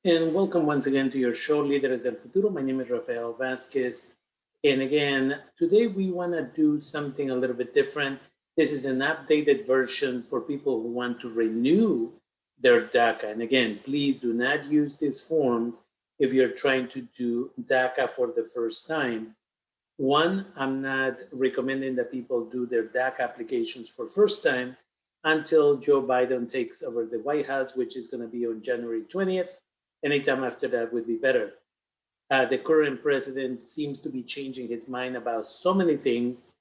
And welcome once again to your show, Líderes del Futuro. My name is Rafael Vasquez. And again, today we want to do something a little bit different. This is an updated version for people who want to renew their DACA. And again, please do not use these forms if you're trying to do DACA for the first time. One, I'm not recommending that people do their DACA applications for first time until Joe Biden takes over the White House, which is going to be on January 20th. Anytime after that would be better. The current president seems to be changing his mind about so many things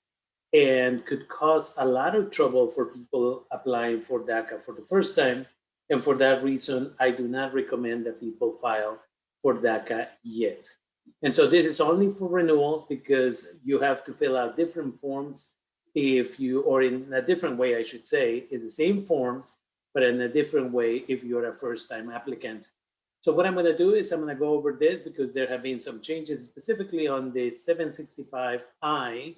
and could cause a lot of trouble for people applying for DACA for the first time. And for that reason, I do not recommend that people file for DACA yet. And so this is only for renewals because you have to fill out different forms if you, or in a different way, I should say, is the same forms, but in a different way if you're a first-time applicant. So what I'm going to do is I'm going to go over this because there have been some changes specifically on the 765I.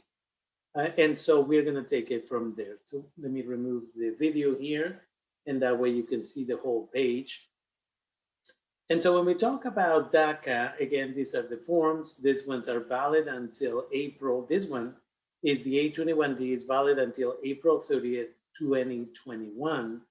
And so we're going to take it from there. So let me remove the video here, and that way you can see the whole page. And so when we talk about DACA, again, these are the forms. These ones are valid until April. This one is the A21D is valid until April 30th, 2021.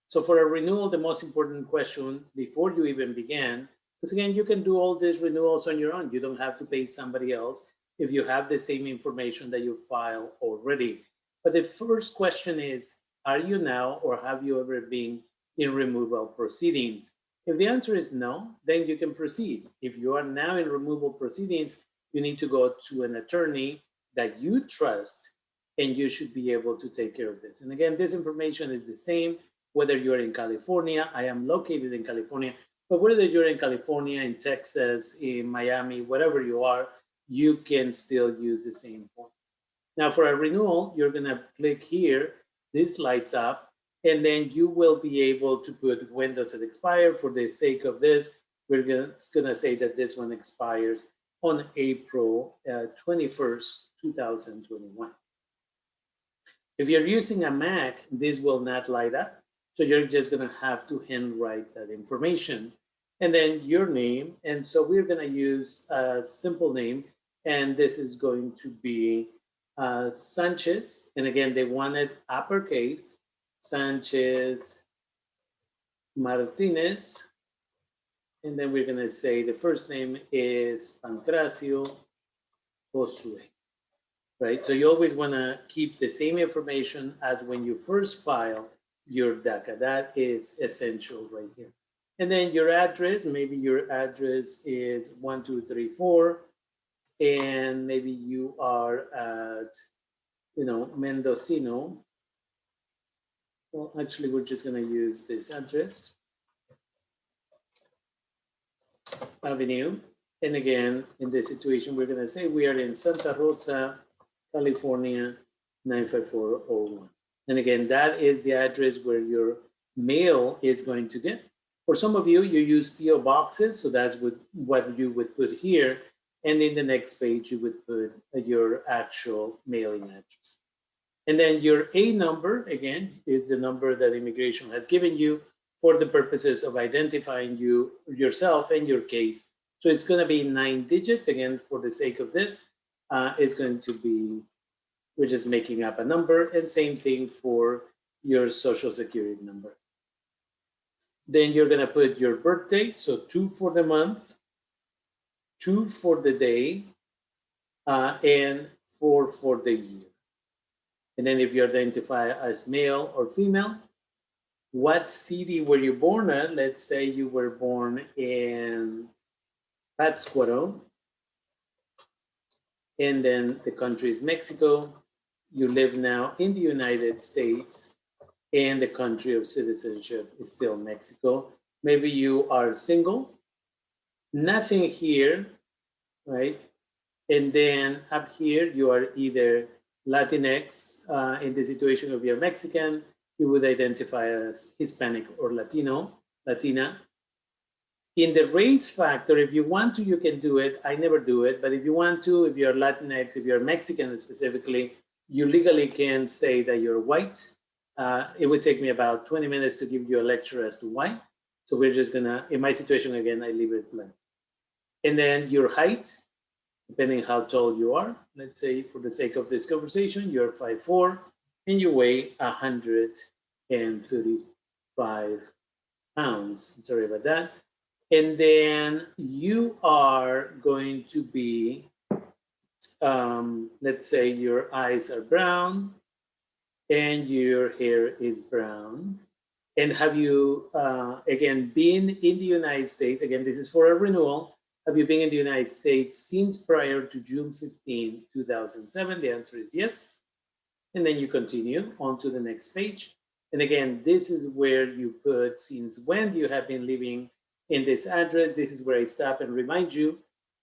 So for a renewal, the most important question before you even begin, because again, you can do all these renewals on your own. You don't have to pay somebody else if you have the same information that you file already. But the first question is, are you now or have you ever been in removal proceedings? If the answer is no, then you can proceed. If you are now in removal proceedings, you need to go to an attorney that you trust, and you should be able to take care of this. And again, this information is the same whether you're in California. I am located in California, but whether you're in California, in Texas, in Miami, wherever you are, you can still use the same form. Now for a renewal, you're gonna click here, this lights up, and then you will be able to put when does it expire. For the sake of this, we're gonna say that this one expires on April 21st, 2021. If you're using a Mac, this will not light up. So you're just gonna have to handwrite that information. And then your name. And so we're gonna use a simple name. And this is going to be Sanchez. And again, they wanted uppercase, Sanchez Martinez. And then we're gonna say the first name is Pancracio Josue, right? So you always wanna keep the same information as when you first file your DACA. That is essential right here. And then your address, maybe your address is 1234, and maybe you are at, Mendocino. Well, actually, we're just gonna use this address, Avenue. And again, in this situation, we're gonna say we are in Santa Rosa, California, 95401. And again, that is the address where your mail is going to get. For some of you, you use PO boxes, so that's what you would put here. And in the next page, you would put your actual mailing address. And then your A number, again, is the number that immigration has given you for the purposes of identifying yourself and your case. So it's going to be 9 digits. Again, for the sake of this, it's going to be, we're just making up a number, and same thing for your social security number. Then you're gonna put your birth date, so 2 for the month, 2 for the day, and 4 for the year. And then if you identify as male or female, what city were you born at? Let's say you were born in Pátzcuaro, and then the country is Mexico. You live now in the United States, and the country of citizenship is still Mexico. Maybe you are single, nothing here, right? And then up here, you are either Latinx. In the situation of you're Mexican, you would identify as Hispanic or Latina. In the race factor, if you want to, you can do it. I never do it, but if you want to, if you're Latinx, if you're Mexican specifically, you legally can say that you're white. It would take me about 20 minutes to give you a lecture as to why. So we're just gonna, in my situation again, I leave it blank. And then your height, depending how tall you are. Let's say for the sake of this conversation, you're 5'4", and you weigh 135 pounds. Sorry about that. And then you are going to be, let's say your eyes are brown and your hair is brown. And have you, again, been in the United States? Again, this is for a renewal. Have you been in the United States since prior to June 15, 2007? The answer is yes. And then you continue on to the next page. And again, this is where you put since when you have been living in this address. This is where I stop and remind you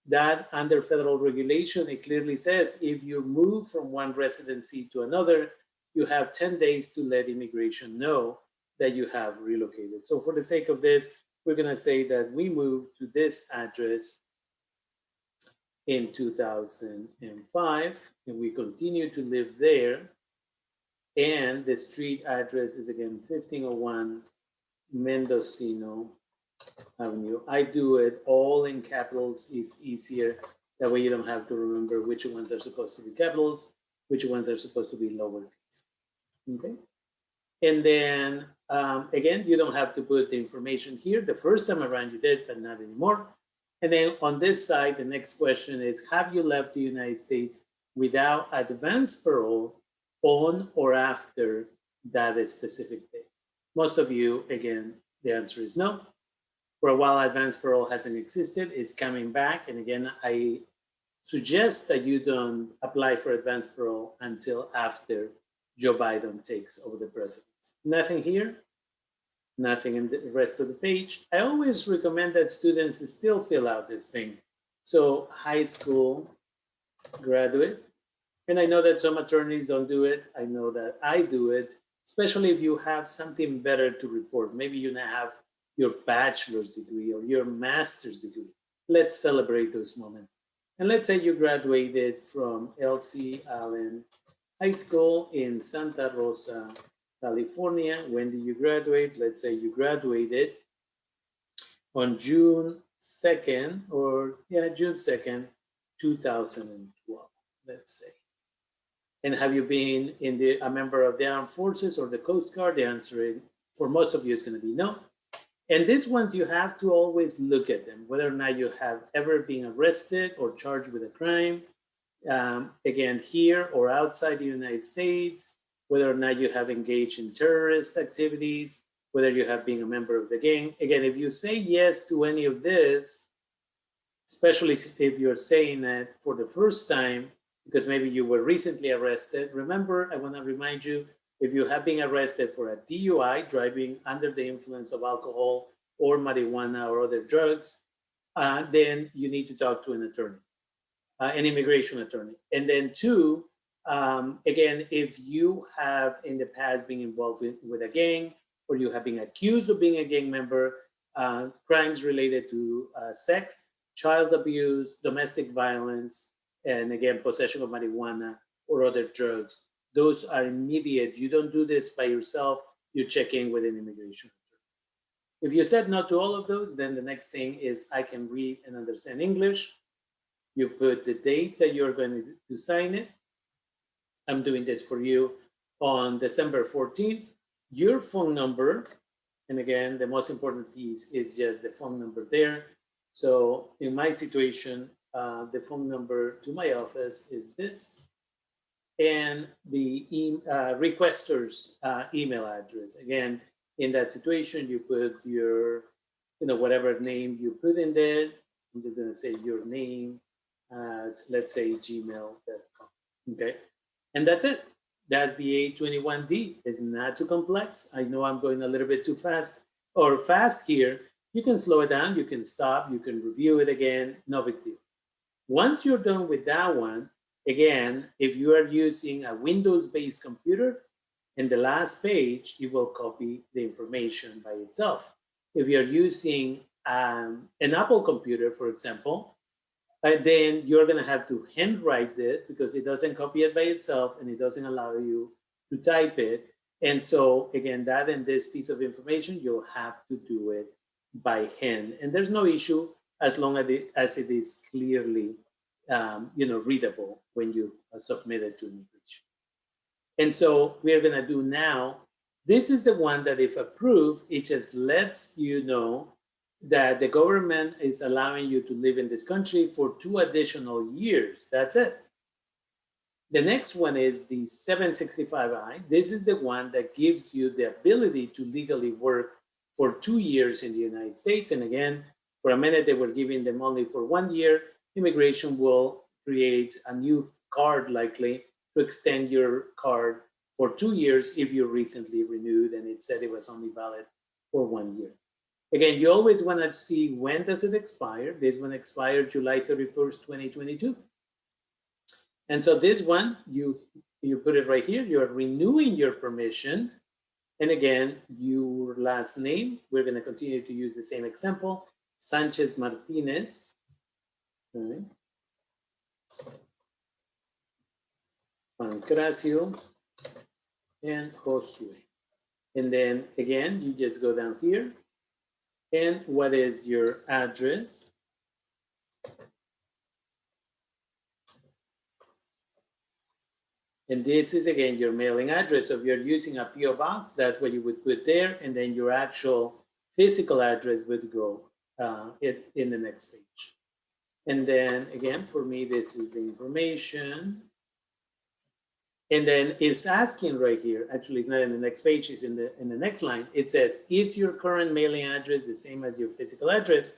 that under federal regulation, it clearly says if you move from one residency to another, you have 10 days to let immigration know that you have relocated. So for the sake of this, we're gonna say that we moved to this address in 2005, and we continue to live there. And the street address is again 1501 Mendocino Avenue. I do it all in capitals, it's easier. That way you don't have to remember which ones are supposed to be capitals, which ones are supposed to be lowercase. Okay. And then again, you don't have to put the information here. The first time around you did, but not anymore. And then on this side, the next question is, have you left the United States without advance parole on or after that specific date? Most of you, again, the answer is no. For a while, advance parole hasn't existed, it's coming back. And again, I suggest that you don't apply for advance parole until after Joe Biden takes over the presidency. Nothing here, nothing in the rest of the page. I always recommend that students still fill out this thing. So high school graduate, and I know that some attorneys don't do it. I know that I do it, especially if you have something better to report. Maybe you now have your bachelor's degree or your master's degree. Let's celebrate those moments. And let's say you graduated from L.C. Allen High School in Santa Rosa, California. When did you graduate? Let's say you graduated on June 2nd, June 2nd, 2012, let's say. And have you been a member of the armed forces or the Coast Guard? The answer for most of you is going to be no. And these ones, you have to always look at them, whether or not you have ever been arrested or charged with a crime, again, here or outside the United States, whether or not you have engaged in terrorist activities, whether you have been a member of the gang. Again, if you say yes to any of this, especially if you're saying that for the first time, because maybe you were recently arrested, remember, I want to remind you, if you have been arrested for a DUI, driving under the influence of alcohol or marijuana or other drugs, then you need to talk to an attorney, an immigration attorney. And then two, again, if you have in the past been involved with a gang, or you have been accused of being a gang member, crimes related to sex, child abuse, domestic violence, and again, possession of marijuana or other drugs, those are immediate. You don't do this by yourself. You check in with an immigration attorney. If you said no to all of those, then the next thing is I can read and understand English. You put the date that you're going to sign it. I'm doing this for you on December 14th. Your phone number, and again, the most important piece is just the phone number there. So in my situation, the phone number to my office is this, and the requester's email address. Again, in that situation, you put your, whatever name you put in there. I'm just gonna say your name at, let's say, gmail.com, okay? And that's it. That's the 821D. It's not too complex. I know I'm going a little bit too fast or fast here. You can slow it down, you can stop, you can review it again, no big deal. Once you're done with that one, again, if you are using a Windows-based computer, in the last page, it will copy the information by itself. If you're using an Apple computer, for example, then you're gonna have to handwrite this because it doesn't copy it by itself and it doesn't allow you to type it. And so again, that and this piece of information, you'll have to do it by hand. And there's no issue as long as it is clearly readable when you submit it to immigration. And so we're going to do now, this is the one that if approved, it just lets you know that the government is allowing you to live in this country for 2 additional years. That's it. The next one is the 765I. This is the one that gives you the ability to legally work for 2 years in the United States. And again, for a minute, they were giving them only for 1 year. Immigration will create a new card likely to extend your card for 2 years if you recently renewed and it said it was only valid for 1 year. Again, you always want to see when does it expire. This one expired July 31st, 2022. And so this one, you put it right here. You're renewing your permission. And again, your last name, we're going to continue to use the same example, Sanchez Martinez. All right. Pancracio and Josue. And then again, you just go down here. And what is your address? And this is, again, your mailing address. So if you're using a P.O. box, that's what you would put there. And then your actual physical address would go in the next page. And then, again, for me, this is the information. And then it's asking right here, actually, it's not in the next page, it's in the next line. It says, is your current mailing address the same as your physical address?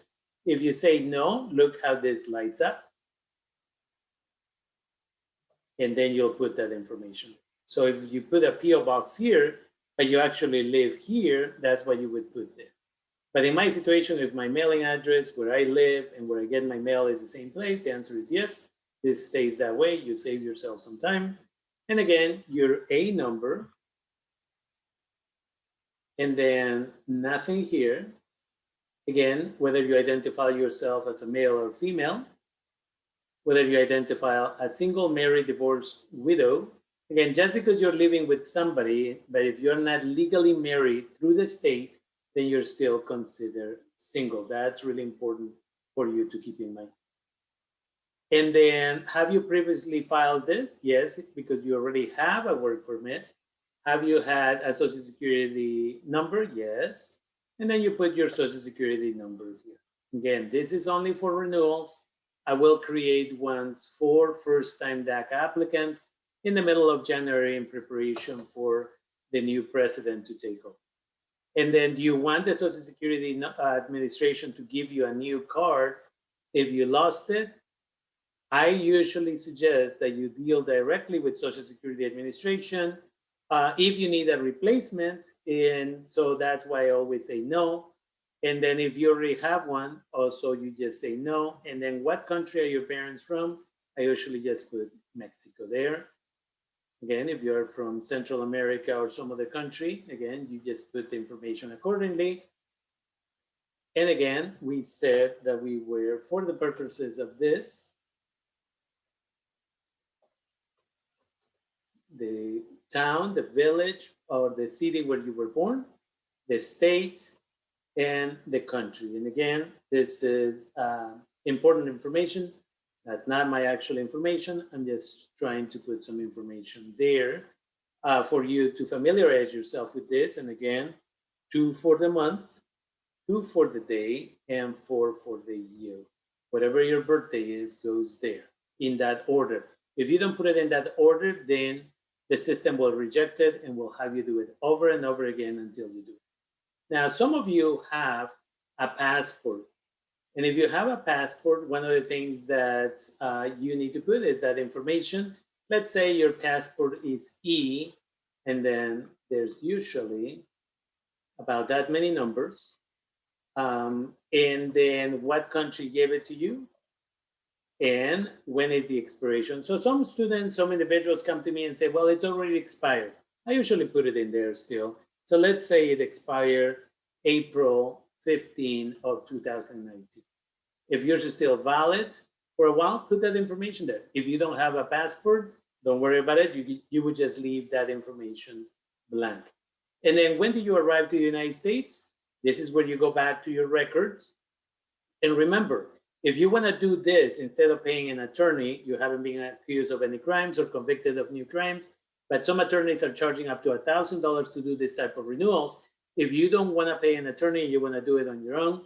If you say no, look how this lights up. And then you'll put that information. So if you put a P.O. box here, but you actually live here, that's what you would put there. But in my situation, if my mailing address, where I live and where I get my mail is the same place, the answer is yes. This stays that way. You save yourself some time. And again, your A number. And then nothing here. Again, whether you identify yourself as a male or female, whether you identify a single, married, divorced, widow. Again, just because you're living with somebody, but if you're not legally married through the state, then you're still considered single. That's really important for you to keep in mind. And then, have you previously filed this? Yes, because you already have a work permit. Have you had a Social Security number? Yes. And then you put your Social Security number here. Again, this is only for renewals. I will create ones for first-time DACA applicants in the middle of January in preparation for the new president to take over. And then do you want the Social Security Administration to give you a new card if you lost it? I usually suggest that you deal directly with Social Security Administration if you need a replacement. And so that's why I always say no. And then if you already have one, also you just say no. And then what country are your parents from? I usually just put Mexico there. Again, if you're from Central America or some other country, again, you just put the information accordingly. And again, we said that we were, for the purposes of this, the town, the village, or the city where you were born, the state, and the country. And again, this is important information. That's not my actual information. I'm just trying to put some information there for you to familiarize yourself with this. And again, 2 for the month, 2 for the day, and 4 for the year. Whatever your birthday is goes there in that order. If you don't put it in that order, then the system will reject it and will have you do it over and over again until you do it. Now, some of you have a passport. And if you have a passport, one of the things that you need to put is that information. Let's say your passport is E, and then there's usually about that many numbers. And then what country gave it to you? And when is the expiration? So some students, some individuals come to me and say, well, it's already expired. I usually put it in there still. So let's say it expired April 15 of 2019. If yours is still valid for a while, put that information there. If you don't have a passport, don't worry about it. You would just leave that information blank. And then when did you arrive to the United States? This is where you go back to your records. And remember, if you want to do this instead of paying an attorney, you haven't been accused of any crimes or convicted of new crimes, but some attorneys are charging up to $1,000 to do this type of renewals. If you don't want to pay an attorney, you want to do it on your own,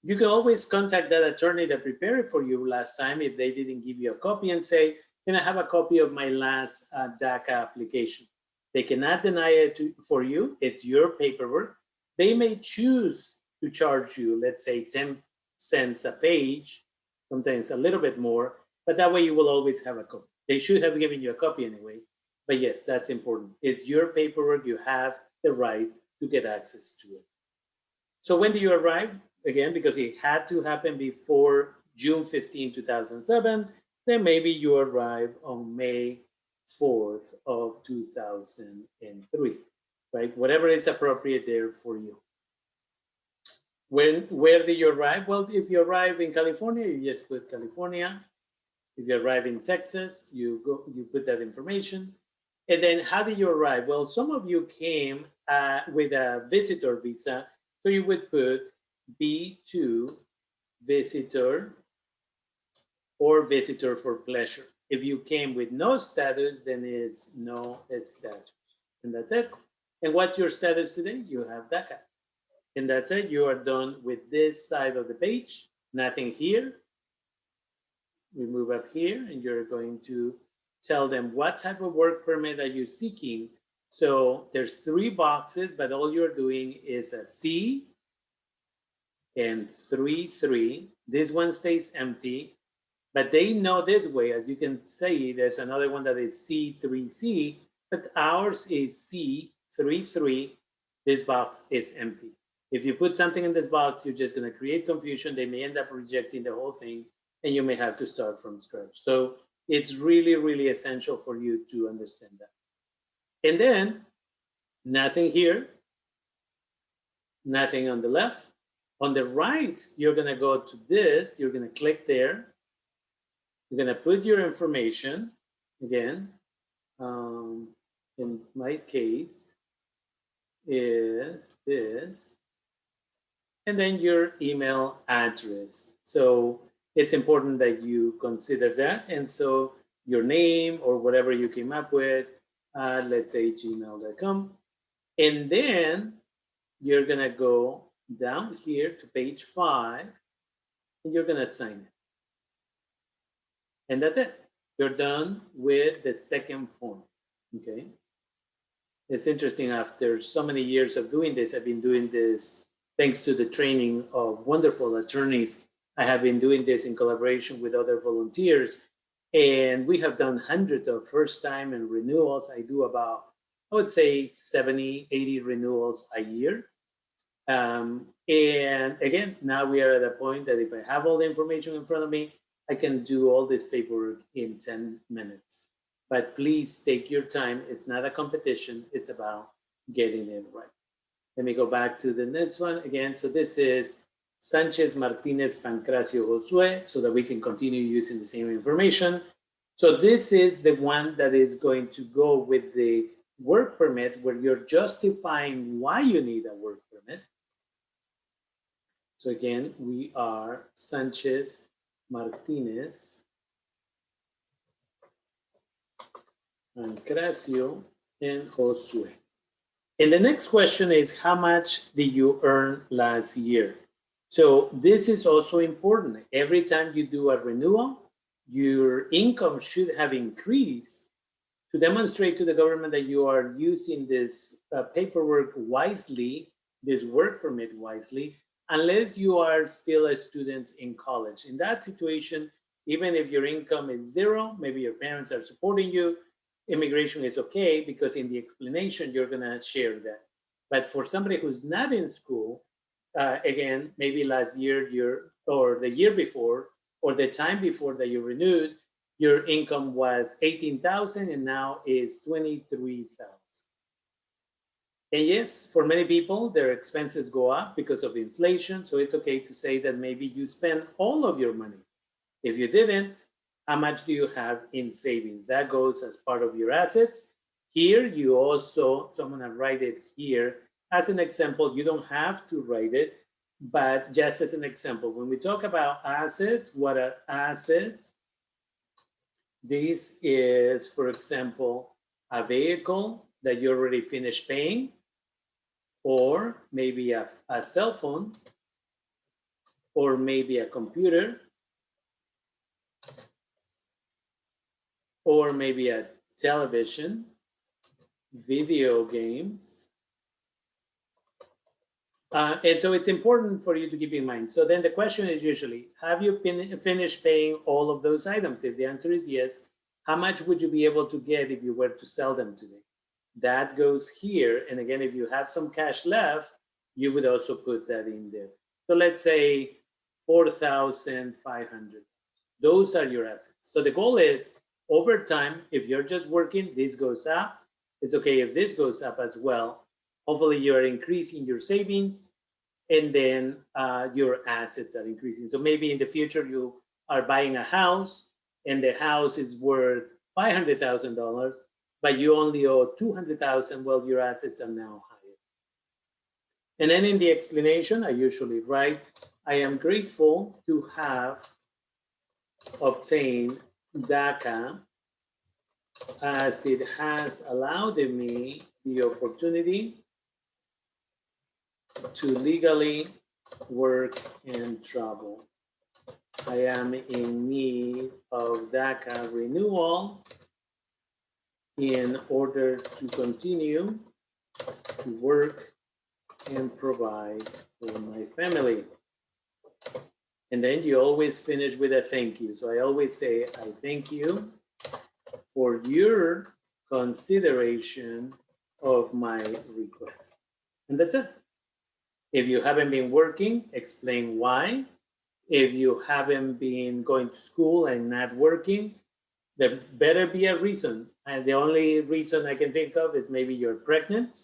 you can always contact that attorney that prepared it for you last time if they didn't give you a copy and say, can I have a copy of my last DACA application? They cannot deny it for you. It's your paperwork. They may choose to charge you, let's say 10 cents a page, sometimes a little bit more, but that way you will always have a copy. They should have given you a copy anyway, but yes, that's important. It's your paperwork. You have the right to get access to it. So when do you arrive? Again, because it had to happen before June 15, 2007, then maybe you arrive on May 4th of 2003, right? Whatever is appropriate there for you. Where do you arrive? Well, if you arrive in California, you just put California. If you arrive in Texas, you put that information. And then how do you arrive? Well, some of you came with a visitor visa, so you would put B2 visitor or visitor for pleasure. If you came with no status, then it's no status. And that's it. And what's your status today? You have DACA. And that's it. You are done with this side of the page. Nothing here. We move up here and you're going to tell them what type of work permit are you seeking. So there's 3 boxes, but all you're doing is a C and 3. This one stays empty, but they know this way. As you can see, there's another one that is C3C, but ours is C3. This box is empty. If you put something in this box, you're just going to create confusion. They may end up rejecting the whole thing, and you may have to start from scratch. So it's really, really essential for you to understand that. And then nothing here, nothing on the left. On the right, you're going to go to this. You're going to click there. You're going to put your information. Again, in my case, is this. And then your email address. So it's important that you consider that. And so your name or whatever you came up with, let's say gmail.com. And then you're going to go down here to page 5, and you're going to sign it. And that's it. You're done with the second form, okay? It's interesting, after so many years of doing this, I've been doing this thanks to the training of wonderful attorneys. I have been doing this in collaboration with other volunteers, and we have done hundreds of first-time and renewals. I do about, I would say, 70, 80 renewals a year. And again, now we are at a point that if I have all the information in front of me, I can do all this paperwork in 10 minutes. But please take your time. It's not a competition. It's about getting it right. Let me go back to the next one again. So this is Sanchez Martinez Pancracio Josue, so that we can continue using the same information. So this is the one that is going to go with the work permit, where you're justifying why you need a work permit. So again, we are Sanchez Martinez Pancracio and Josue. And the next question is, how much did you earn last year? So this is also important. Every time you do a renewal, your income should have increased to demonstrate to the government that you are using this paperwork wisely, this work permit wisely, unless you are still a student in college. In that situation, even if your income is 0, maybe your parents are supporting you, immigration is okay, because in the explanation, you're gonna share that. But for somebody who's not in school, again, maybe last year, or the year before, or the time before that you renewed, your income was 18,000 and now is 23,000. And yes, for many people, their expenses go up because of inflation. So it's okay to say that maybe you spend all of your money. If you didn't, how much do you have in savings? That goes as part of your assets. Here, you also, so I'm gonna write it here, as an example, you don't have to write it, but just as an example, when we talk about assets, what are assets? This is, for example, a vehicle that you already finished paying, or maybe a cell phone, or maybe a computer, or maybe a television, video games. And so it's important for you to keep in mind. So then the question is usually, have you finished paying all of those items? If the answer is yes, how much would you be able to get if you were to sell them today? That goes here. And again, if you have some cash left, you would also put that in there. So let's say 4,500. Those are your assets. So the goal is over time, if you're just working, this goes up. It's okay if this goes up as well. Hopefully you're increasing your savings, and then your assets are increasing. So maybe in the future you are buying a house and the house is worth $500,000, but you only owe $200,000. Well, your assets are now higher. And then in the explanation, I usually write, I am grateful to have obtained DACA as it has allowed me the opportunity to legally work and travel. I am in need of DACA renewal in order to continue to work and provide for my family. And then you always finish with a thank you. So I always say, I thank you for your consideration of my request. And that's it. If you haven't been working, explain why. If you haven't been going to school and not working, there better be a reason. And the only reason I can think of is maybe you're pregnant,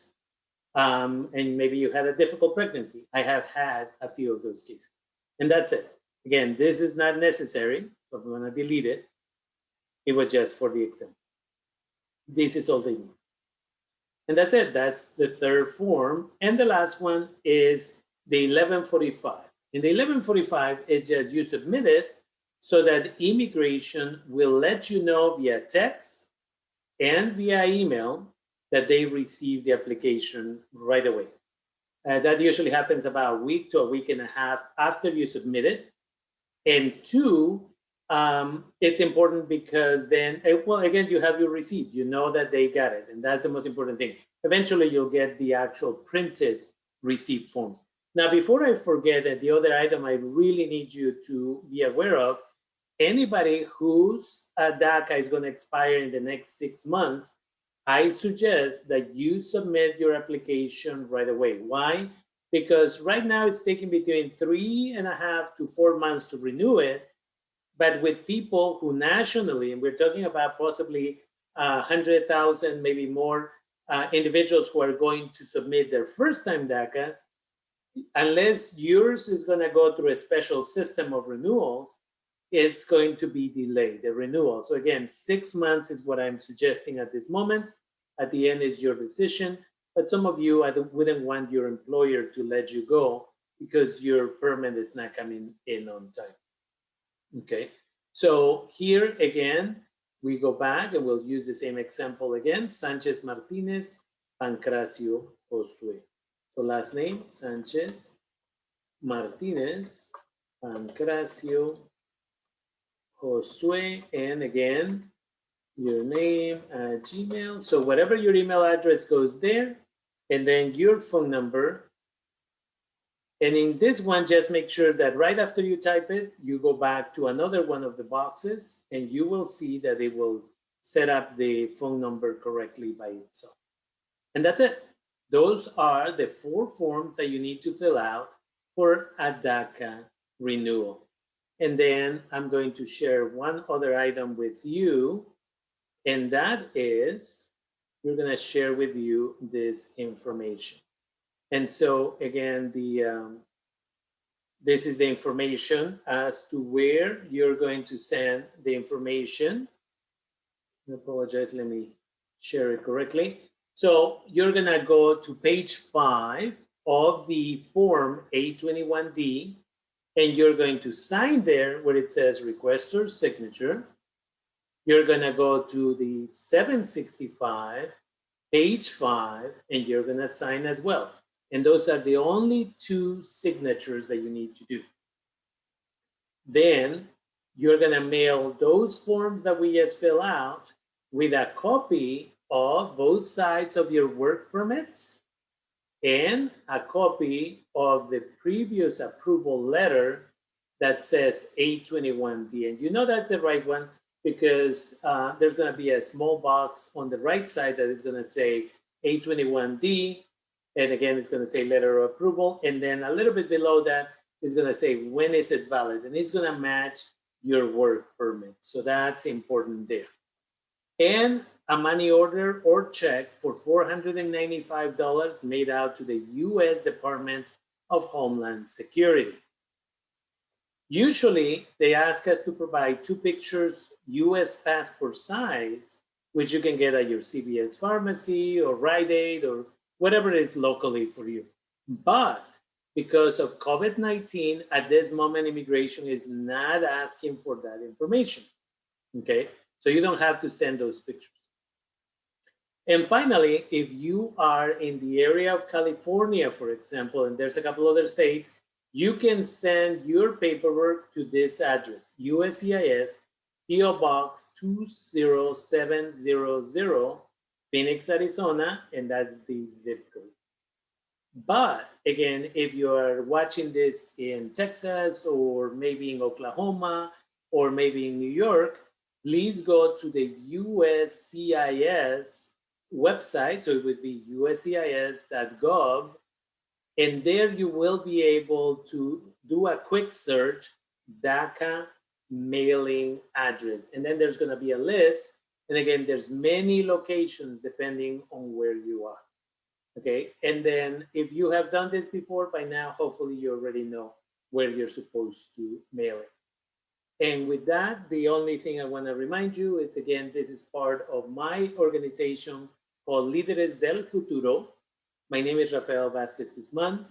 and maybe you had a difficult pregnancy. I have had a few of those cases. And that's it. Again, this is not necessary, so I'm going to delete it. It was just for the example. This is all they need. And that's it. That's the third form. And the last one is the 1145. In the 1145, it's just you submit it so that immigration will let you know via text and via email that they receive the application right away. That usually happens about a week to a week and a half after you submit it. And two, it's important because then, well, again, you have your receipt. You know that they got it, and that's the most important thing. Eventually, you'll get the actual printed receipt forms. Now, before I forget that, the other item I really need you to be aware of, anybody whose DACA is going to expire in the next 6 months, I suggest that you submit your application right away. Why? Because right now it's taking between 3.5 to 4 months to renew it. But with people who nationally, and we're talking about possibly 100,000, maybe more individuals who are going to submit their first-time DACAs, unless yours is going to go through a special system of renewals, it's going to be delayed, the renewal. So again, 6 months is what I'm suggesting at this moment. At the end is your decision. But some of you, I wouldn't want your employer to let you go because your permit is not coming in on time. Okay, so here again, we go back and we'll use the same example again. Sanchez Martinez, Pancracio Josue. So last name, Sanchez Martinez, Pancracio Josue, and again, your name at Gmail. So whatever your email address goes there, and then your phone number. And in this one, just make sure that right after you type it, you go back to another one of the boxes, and you will see that it will set up the phone number correctly by itself. And that's it. Those are the 4 forms that you need to fill out for a DACA renewal. And then I'm going to share one other item with you, and that is we're going to share with you this information. And so again, this is the information as to where you're going to send the information. I apologize, let me share it correctly. So you're gonna go to page 5 of the form A21D, and you're going to sign there where it says requestor signature. You're gonna go to the 765, page 5, and you're gonna sign as well. And those are the only 2 signatures that you need to do. Then you're gonna mail those forms that we just fill out with a copy of both sides of your work permits and a copy of the previous approval letter that says A21D. And you know that's the right one because there's going to be a small box on the right side that is going to say A21D. And again, it's going to say letter of approval. And then a little bit below that is going to say when is it valid. And it's going to match your work permit. So that's important there. And a money order or check for $495 made out to the U.S. Department of Homeland Security. Usually, they ask us to provide 2 pictures, U.S. passport size, which you can get at your CVS pharmacy or Rite Aid or whatever is locally for you. But because of COVID-19, at this moment, immigration is not asking for that information, okay? So you don't have to send those pictures. And finally, if you are in the area of California, for example, and there's a couple other states, you can send your paperwork to this address, USCIS, PO Box 20700, Phoenix, Arizona, and that's the zip code. But again, if you are watching this in Texas or maybe in Oklahoma or maybe in New York, please go to the USCIS website. So it would be uscis.gov. And there you will be able to do a quick search, DACA mailing address. And then there's going to be a list. And again, there's many locations depending on where you are. Okay. And then if you have done this before by now, hopefully you already know where you're supposed to mail it. And with that, the only thing I want to remind you is, again, this is part of my organization called Líderes del Futuro. My name is Rafael Vasquez Guzman.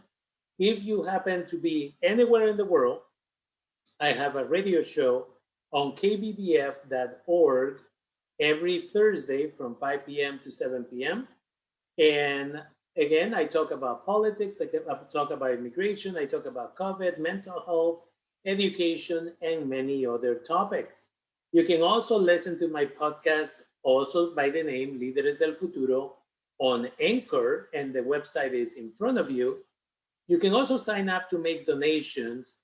If you happen to be anywhere in the world, I have a radio show on kbbf.org every Thursday from 5 p.m. to 7 p.m. And again, I talk about politics, I talk about immigration, I talk about COVID, mental health, education, and many other topics. You can also listen to my podcast, also by the name Líderes del Futuro, on Anchor, and the website is in front of you. You can also sign up to make donations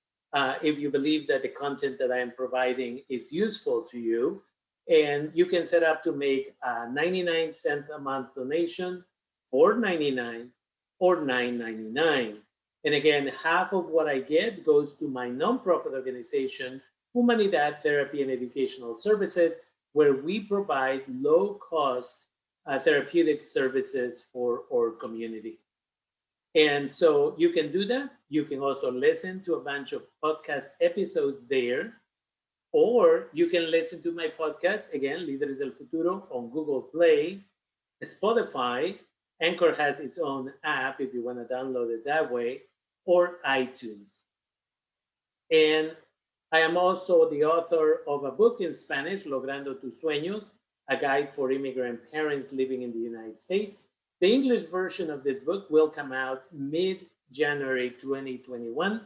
if you believe that the content that I am providing is useful to you. And you can set up to make a 99-cent a month donation, $4.99 or $9.99. And again, half of what I get goes to my nonprofit organization, Humanidad Therapy and Educational Services, where we provide low-cost therapeutic services for our community. And so you can do that. You can also listen to a bunch of podcast episodes there, or you can listen to my podcast, again, Líderes del Futuro, on Google Play, Spotify. Anchor has its own app if you want to download it that way, or iTunes. And I am also the author of a book in Spanish, Logrando tus Sueños, a guide for immigrant parents living in the United States. The English version of this book will come out mid-January 2021.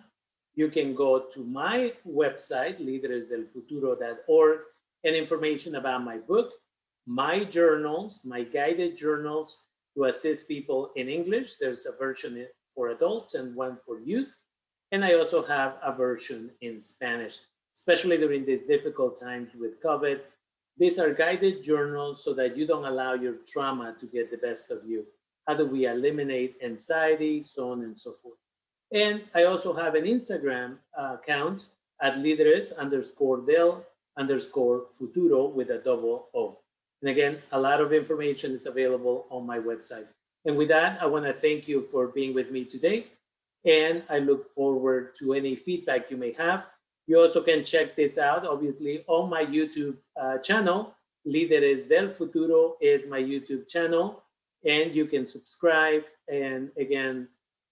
You can go to my website, lideresdelfuturo.org, and information about my book, my journals, my guided journals to assist people in English. There's a version for adults and one for youth. And I also have a version in Spanish, especially during these difficult times with COVID. These are guided journals so that you don't allow your trauma to get the best of you. How do we eliminate anxiety, so on and so forth. And I also have an Instagram account at líderes_del_futuro with a double O. And again, a lot of information is available on my website. And with that, I want to thank you for being with me today. And I look forward to any feedback you may have. You also can check this out, obviously, on my YouTube channel. Líderes del Futuro is my YouTube channel. and you can subscribe. And again,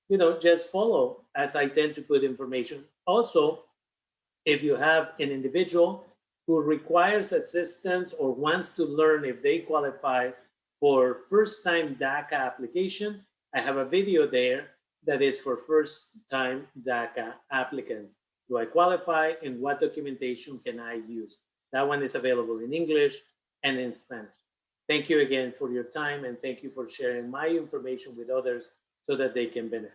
you know, just follow as I tend to put information. Also, if you have an individual who requires assistance or wants to learn if they qualify for first-time DACA application, I have a video there that is for first-time DACA applicants. Do I qualify and what documentation can I use? That one is available in English and in Spanish. Thank you again for your time, and thank you for sharing my information with others so that they can benefit.